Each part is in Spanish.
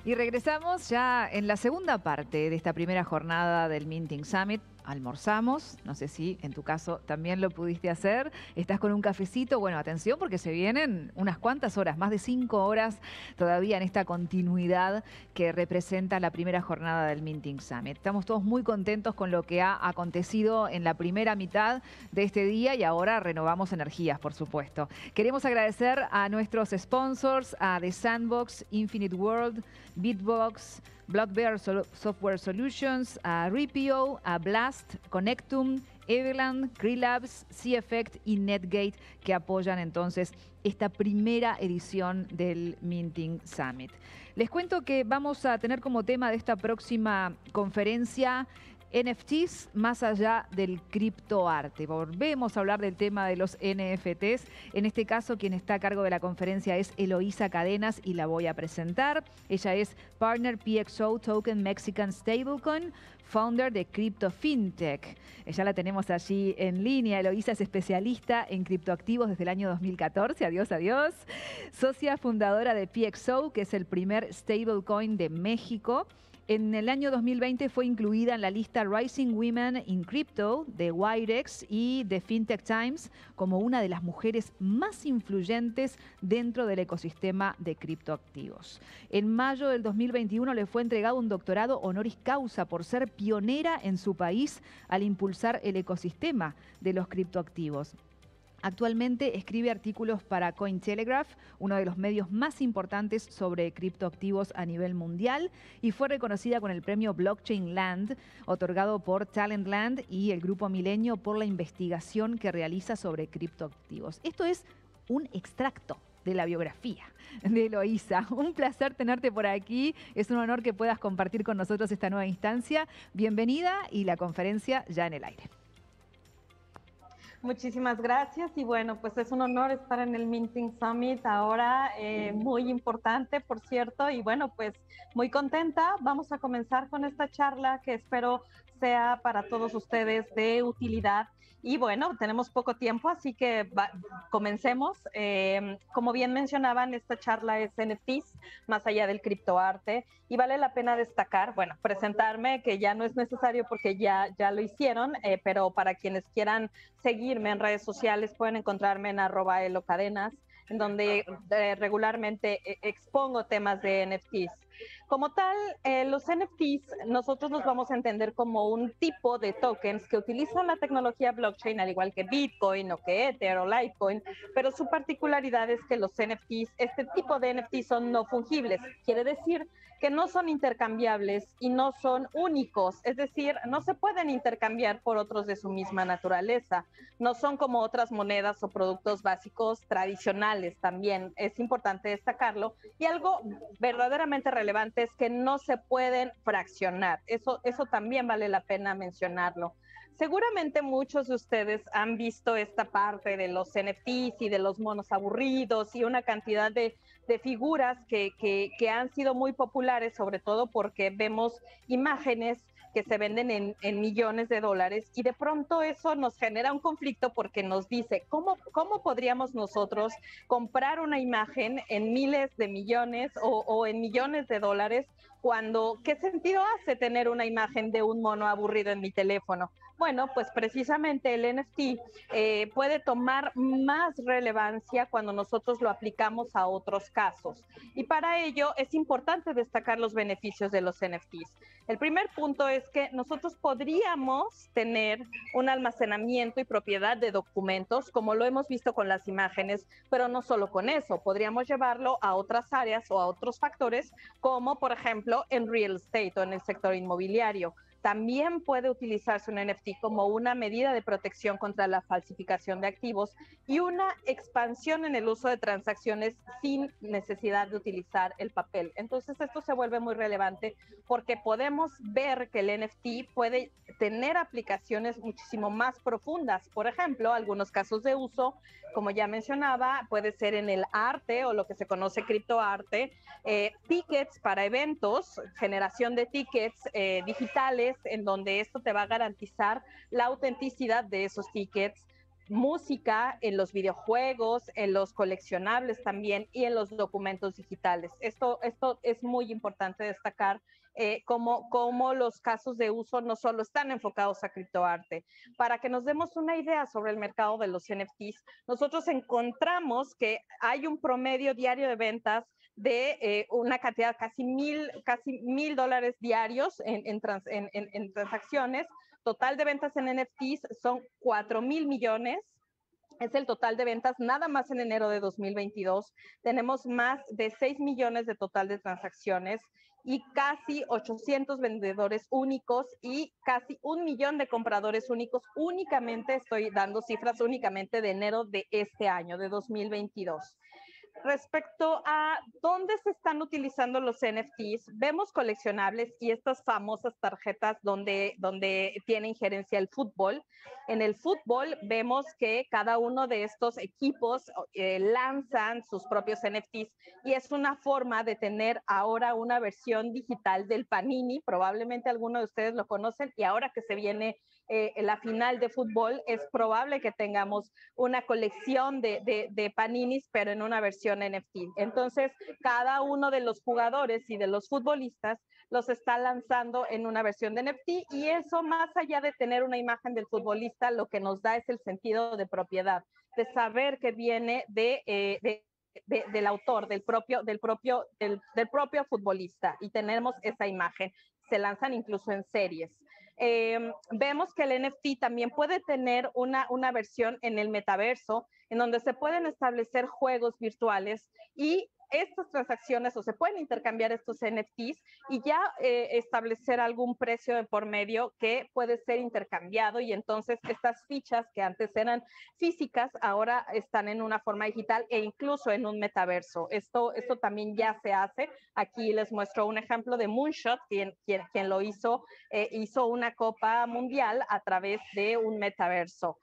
Y regresamos ya en la segunda parte de esta primera jornada del Minting Summit. Almorzamos, no sé si en tu caso también lo pudiste hacer, estás con un cafecito, bueno, atención porque se vienen unas cuantas horas, más de 5 horas todavía en esta continuidad que representa la primera jornada del Minting Summit. Estamos todos muy contentos con lo que ha acontecido en la primera mitad de este día y ahora renovamos energías, por supuesto. Queremos agradecer a nuestros sponsors, a The Sandbox, Infinite World, Bitbox, Blockbear Software Solutions, a Ripio, a Blast, Connectum, Everland, Krillabs, C-Effect y Netgate, que apoyan entonces esta primera edición del Minting Summit. Les cuento que vamos a tener como tema de esta próxima conferencia NFTs más allá del criptoarte. Volvemos a hablar del tema de los NFTs. En este caso, quien está a cargo de la conferencia es Eloísa Cadenas y la voy a presentar. Ella es Partner PXO Token Mexican Stablecoin, founder de Crypto FinTech. Ya la tenemos allí en línea. Eloísa es especialista en criptoactivos desde el año 2014. Adiós, adiós. Socia fundadora de PXO, que es el primer stablecoin de México. En el año 2020 fue incluida en la lista Rising Women in Crypto de Wirex y de FinTech Times como una de las mujeres más influyentes dentro del ecosistema de criptoactivos. En mayo del 2021 le fue entregado un doctorado honoris causa por ser pionera en su país al impulsar el ecosistema de los criptoactivos. Actualmente escribe artículos para Cointelegraph, uno de los medios más importantes sobre criptoactivos a nivel mundial, y fue reconocida con el premio Blockchain Land, otorgado por Talentland y el Grupo Milenio por la investigación que realiza sobre criptoactivos. Esto es un extracto de la biografía de Eloísa. Un placer tenerte por aquí. Es un honor que puedas compartir con nosotros esta nueva instancia. Bienvenida y la conferencia ya en el aire. Muchísimas gracias y bueno, pues es un honor estar en el Minting Summit ahora, muy importante, por cierto, y bueno, pues muy contenta. Vamos a comenzar con esta charla que espero sea para todos ustedes de utilidad. Y bueno, tenemos poco tiempo, así que comencemos. Como bien mencionaban, esta charla es NFTs, más allá del criptoarte, y vale la pena destacar, bueno, presentarme, que ya no es necesario porque ya lo hicieron, pero para quienes quieran seguirme en redes sociales pueden encontrarme en @elocadenas, en donde regularmente expongo temas de NFTs. Como tal, los NFTs nosotros los vamos a entender como un tipo de tokens que utilizan la tecnología blockchain, al igual que Bitcoin o que Ether o Litecoin, pero su particularidad es que los NFTs, este tipo de NFTs son no fungibles. Quiere decir que no son intercambiables y no son únicos, es decir, no se pueden intercambiar por otros de su misma naturaleza. No son como otras monedas o productos básicos tradicionales también. Es importante destacarlo. Y algo verdaderamente relevante es que no se pueden fraccionar. Eso también vale la pena mencionarlo. Seguramente muchos de ustedes han visto esta parte de los NFTs y de los monos aburridos y una cantidad de figuras que han sido muy populares, sobre todo porque vemos imágenes que se venden en millones de dólares y de pronto eso nos genera un conflicto porque nos dice cómo podríamos nosotros comprar una imagen en miles de millones o en millones de dólares cuando, ¿qué sentido hace tener una imagen de un mono aburrido en mi teléfono? Bueno, pues precisamente el NFT puede tomar más relevancia cuando nosotros lo aplicamos a otros casos. Y para ello es importante destacar los beneficios de los NFTs. El primer punto es que nosotros podríamos tener un almacenamiento y propiedad de documentos, como lo hemos visto con las imágenes, pero no solo con eso, podríamos llevarlo a otras áreas o a otros factores, como por ejemplo en real estate o en el sector inmobiliario. También puede utilizarse un NFT como una medida de protección contra la falsificación de activos y una expansión en el uso de transacciones sin necesidad de utilizar el papel. Entonces esto se vuelve muy relevante porque podemos ver que el NFT puede tener aplicaciones muchísimo más profundas. Por ejemplo, algunos casos de uso, como ya mencionaba, puede ser en el arte o lo que se conoce criptoarte, tickets para eventos, generación de tickets digitales, en donde esto te va a garantizar la autenticidad de esos tickets. música, en los videojuegos, en los coleccionables también y en los documentos digitales. Esto es muy importante destacar cómo los casos de uso no solo están enfocados a criptoarte. Para que nos demos una idea sobre el mercado de los NFTs, nosotros encontramos que hay un promedio diario de ventas de una cantidad casi $1,000 diarios en transacciones. Total de ventas en NFTs son 4,000 millones. Es el total de ventas nada más en enero de 2022. Tenemos más de 6 millones de total de transacciones y casi 800 vendedores únicos y casi 1 millón de compradores únicos. Únicamente estoy dando cifras únicamente de enero de este año, de 2022. Respecto a dónde se están utilizando los NFTs, vemos coleccionables y estas famosas tarjetas donde tiene injerencia el fútbol. En el fútbol vemos que cada uno de estos equipos lanzan sus propios NFTs y es una forma de tener ahora una versión digital del Panini. Probablemente algunos de ustedes lo conocen y ahora que se viene la final de fútbol, es probable que tengamos una colección de paninis, pero en una versión NFT. Entonces, cada uno de los jugadores y de los futbolistas los está lanzando en una versión de NFT y eso, más allá de tener una imagen del futbolista, lo que nos da es el sentido de propiedad, de saber que viene del autor, del propio futbolista y tenemos esa imagen. Se lanzan incluso en series. Vemos que el NFT también puede tener una versión en el metaverso, en donde se pueden establecer juegos virtuales y estas transacciones o se pueden intercambiar estos NFTs y ya establecer algún precio de por medio que puede ser intercambiado y entonces estas fichas que antes eran físicas ahora están en una forma digital e incluso en un metaverso. Esto también ya se hace. Aquí les muestro un ejemplo de Moonshot, quien lo hizo una Copa Mundial a través de un metaverso.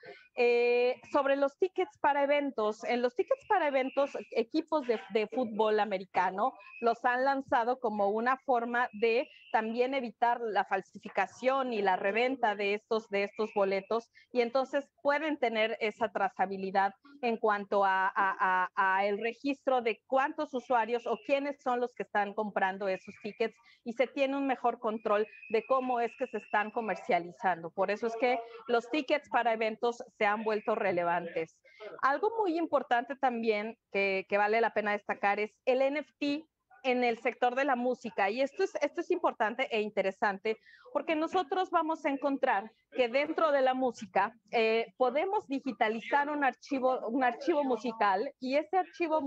Sobre los tickets para eventos, en los tickets para eventos, equipos de fútbol americano los han lanzado como una forma de también evitar la falsificación y la reventa de estos boletos y entonces pueden tener esa trazabilidad en cuanto a el registro de cuántos usuarios o quiénes son los que están comprando esos tickets y se tiene un mejor control de cómo es que se están comercializando. Por eso es que los tickets para eventos se han vuelto relevantes. Algo muy importante también que vale la pena destacar es el NFT en el sector de la música. Y esto es importante e interesante porque nosotros vamos a encontrar que dentro de la música podemos digitalizar un archivo musical y ese archivo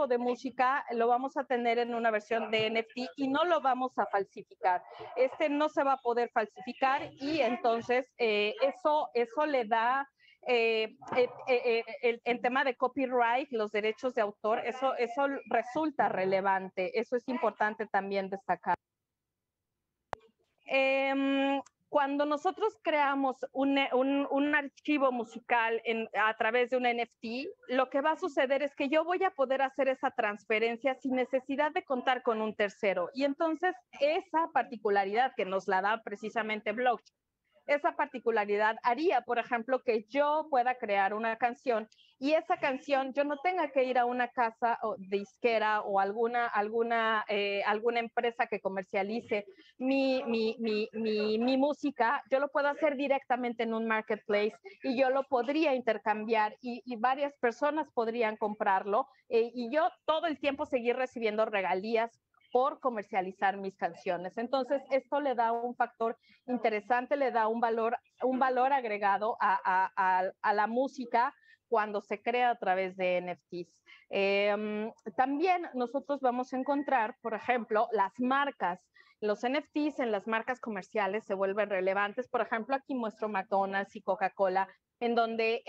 de música lo vamos a tener en una versión de NFT y no lo vamos a falsificar. Este no se va a poder falsificar y entonces eso le da el tema de copyright, los derechos de autor, eso resulta relevante, eso es importante también destacar. Cuando nosotros creamos un archivo musical a través de un NFT, lo que va a suceder es que yo voy a poder hacer esa transferencia sin necesidad de contar con un tercero. Y entonces esa particularidad que nos la da precisamente blockchain, esa particularidad haría, por ejemplo, que yo pueda crear una canción y esa canción yo no tenga que ir a una casa disquera o alguna empresa que comercialice mi música, yo lo puedo hacer directamente en un marketplace y yo lo podría intercambiar y varias personas podrían comprarlo y yo todo el tiempo seguir recibiendo regalías por comercializar mis canciones. Entonces, esto le da un factor interesante, le da un valor agregado a la música cuando se crea a través de NFTs. También nosotros vamos a encontrar, por ejemplo, las marcas. Los NFTs en las marcas comerciales se vuelven relevantes. Por ejemplo, aquí muestro McDonald's y Coca-Cola, en donde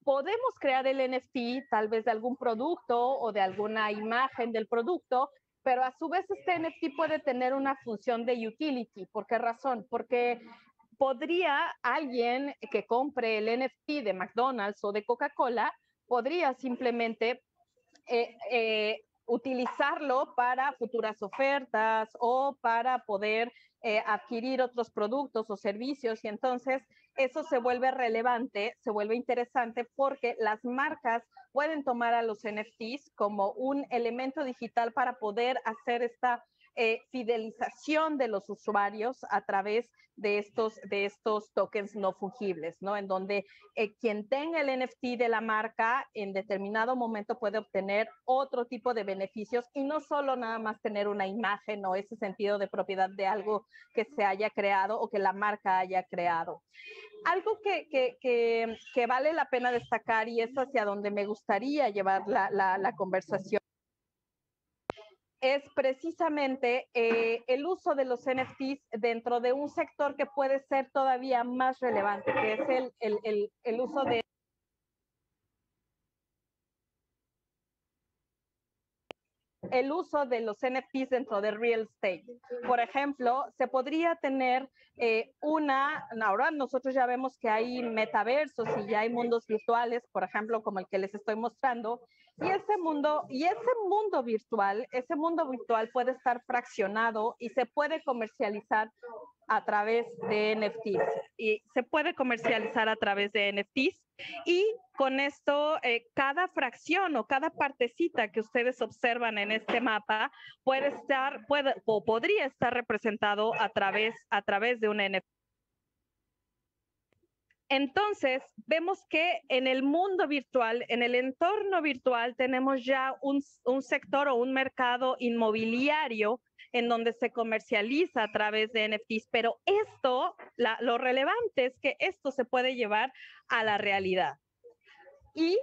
podemos crear el NFT tal vez de algún producto o de alguna imagen del producto, pero a su vez este NFT puede tener una función de utility. ¿Por qué razón? Porque podría alguien que compre el NFT de McDonald's o de Coca-Cola, podría simplemente utilizarlo para futuras ofertas o para poder adquirir otros productos o servicios y entonces eso se vuelve relevante, se vuelve interesante porque las marcas pueden tomar a los NFTs como un elemento digital para poder hacer esta fidelización de los usuarios a través de estos tokens no fungibles, ¿no? En donde quien tenga el NFT de la marca en determinado momento puede obtener otro tipo de beneficios y no solo nada más tener una imagen o ese sentido de propiedad de algo que se haya creado o que la marca haya creado. Algo que vale la pena destacar y es hacia donde me gustaría llevar la conversación es precisamente el uso de los NFTs dentro de un sector que puede ser todavía más relevante, que es el uso de los NFTs dentro de real estate. Por ejemplo, se podría tener ahora nosotros ya vemos que hay metaversos y ya hay mundos virtuales, por ejemplo, como el que les estoy mostrando, y ese mundo virtual puede estar fraccionado y se puede comercializar a través de NFTs y se puede comercializar a través de NFTs y con esto cada fracción o cada partecita que ustedes observan en este mapa podría estar representado a través de un NFT. Entonces, vemos que en el mundo virtual, en el entorno virtual, tenemos ya un sector o un mercado inmobiliario en donde se comercializa a través de NFTs, pero lo relevante es que esto se puede llevar a la realidad. Y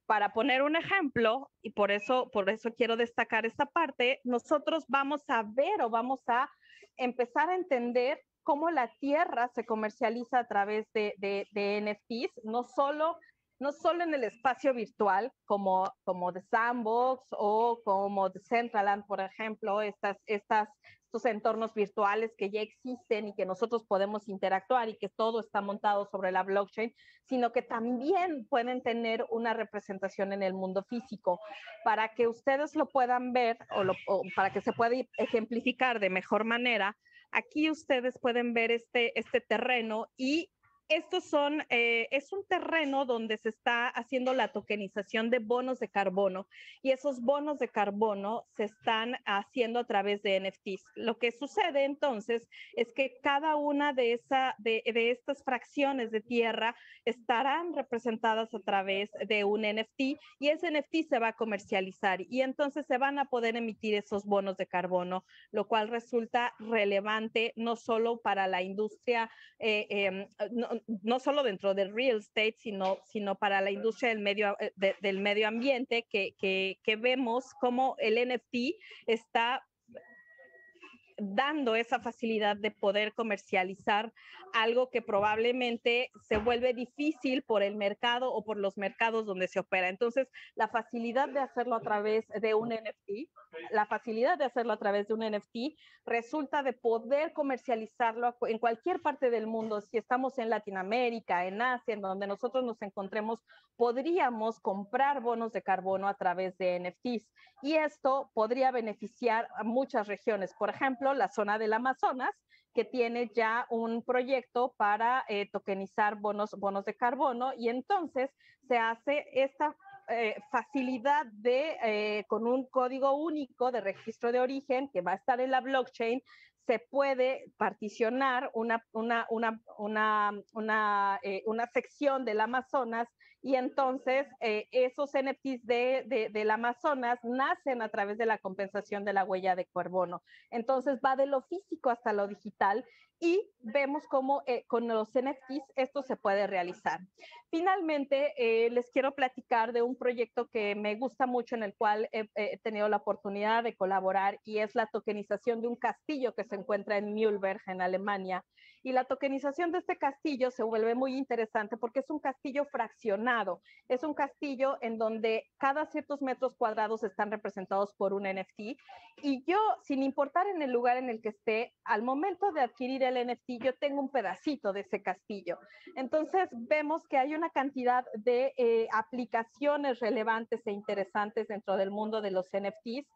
para poner un ejemplo, y por eso quiero destacar esta parte, nosotros vamos a ver o vamos a empezar a entender cómo la tierra se comercializa a través de NFTs, no solo en el espacio virtual, como The Sandbox o como Decentraland, por ejemplo, estos entornos virtuales que ya existen y que nosotros podemos interactuar y que todo está montado sobre la blockchain, sino que también pueden tener una representación en el mundo físico. Para que ustedes lo puedan ver o para que se pueda ejemplificar de mejor manera, aquí ustedes pueden ver este terreno y es un terreno donde se está haciendo la tokenización de bonos de carbono y esos bonos de carbono se están haciendo a través de NFTs. Lo que sucede entonces es que cada una de estas fracciones de tierra estarán representadas a través de un NFT y ese NFT se va a comercializar y entonces se van a poder emitir esos bonos de carbono, lo cual resulta relevante no solo para la industria no solo dentro del real estate, sino para la industria del medio ambiente, que vemos cómo el NFT está dando esa facilidad de poder comercializar algo que probablemente se vuelve difícil por el mercado o por los mercados donde se opera. Entonces, la facilidad de hacerlo a través de un NFT, resulta de poder comercializarlo en cualquier parte del mundo. Si estamos en Latinoamérica, en Asia, en donde nosotros nos encontremos, podríamos comprar bonos de carbono a través de NFTs y esto podría beneficiar a muchas regiones. Por ejemplo, la zona del Amazonas, que tiene ya un proyecto para tokenizar bonos de carbono y entonces se hace esta facilidad con un código único de registro de origen que va a estar en la blockchain, se puede particionar una sección del Amazonas y entonces esos NFTs del Amazonas nacen a través de la compensación de la huella de carbono. Entonces va de lo físico hasta lo digital y vemos cómo con los NFTs esto se puede realizar. Finalmente, les quiero platicar de un proyecto que me gusta mucho en el cual he tenido la oportunidad de colaborar y es la tokenización de un castillo que se encuentra en Mühlberg, en Alemania. Y la tokenización de este castillo se vuelve muy interesante porque es un castillo fraccionado. Es un castillo en donde cada ciertos metros cuadrados están representados por un NFT. Y yo, sin importar en el lugar en el que esté, al momento de adquirir el NFT, yo tengo un pedacito de ese castillo. Entonces, vemos que hay una cantidad de aplicaciones relevantes e interesantes dentro del mundo de los NFTs.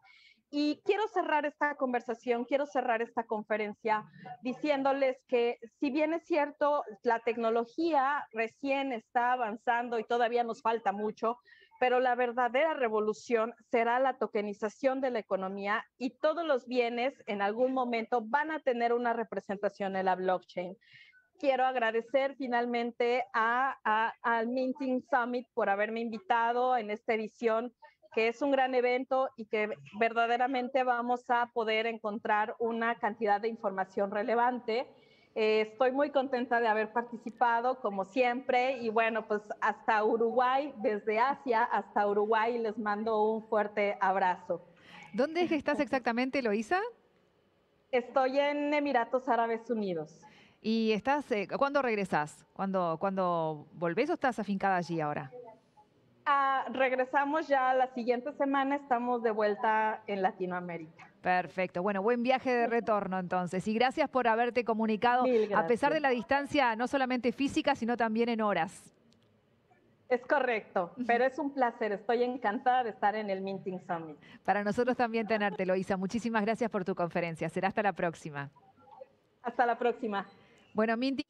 Y quiero cerrar esta conversación, quiero cerrar esta conferencia diciéndoles que si bien es cierto, la tecnología recién está avanzando y todavía nos falta mucho, pero la verdadera revolución será la tokenización de la economía y todos los bienes en algún momento van a tener una representación en la blockchain. Quiero agradecer finalmente al Minting Summit por haberme invitado en esta edición, que es un gran evento y que verdaderamente vamos a poder encontrar una cantidad de información relevante. Estoy muy contenta de haber participado, como siempre, y bueno, pues hasta Uruguay, desde Asia hasta Uruguay, les mando un fuerte abrazo. ¿Dónde es que estás exactamente, Eloísa? Estoy en Emiratos Árabes Unidos. ¿Y cuándo regresás? ¿Cuándo volvés o estás afincada allí ahora? Regresamos ya la siguiente semana, estamos de vuelta en Latinoamérica. Perfecto. Bueno, buen viaje de retorno entonces. Y gracias por haberte comunicado, Mil a pesar de gracias. la distancia, no solamente física, sino también en horas. Es correcto, pero es un placer. Estoy encantada de estar en el Minting Summit. Para nosotros también tenerte, Eloísa. Muchísimas gracias por tu conferencia. Será hasta la próxima. Hasta la próxima. Bueno, Minting.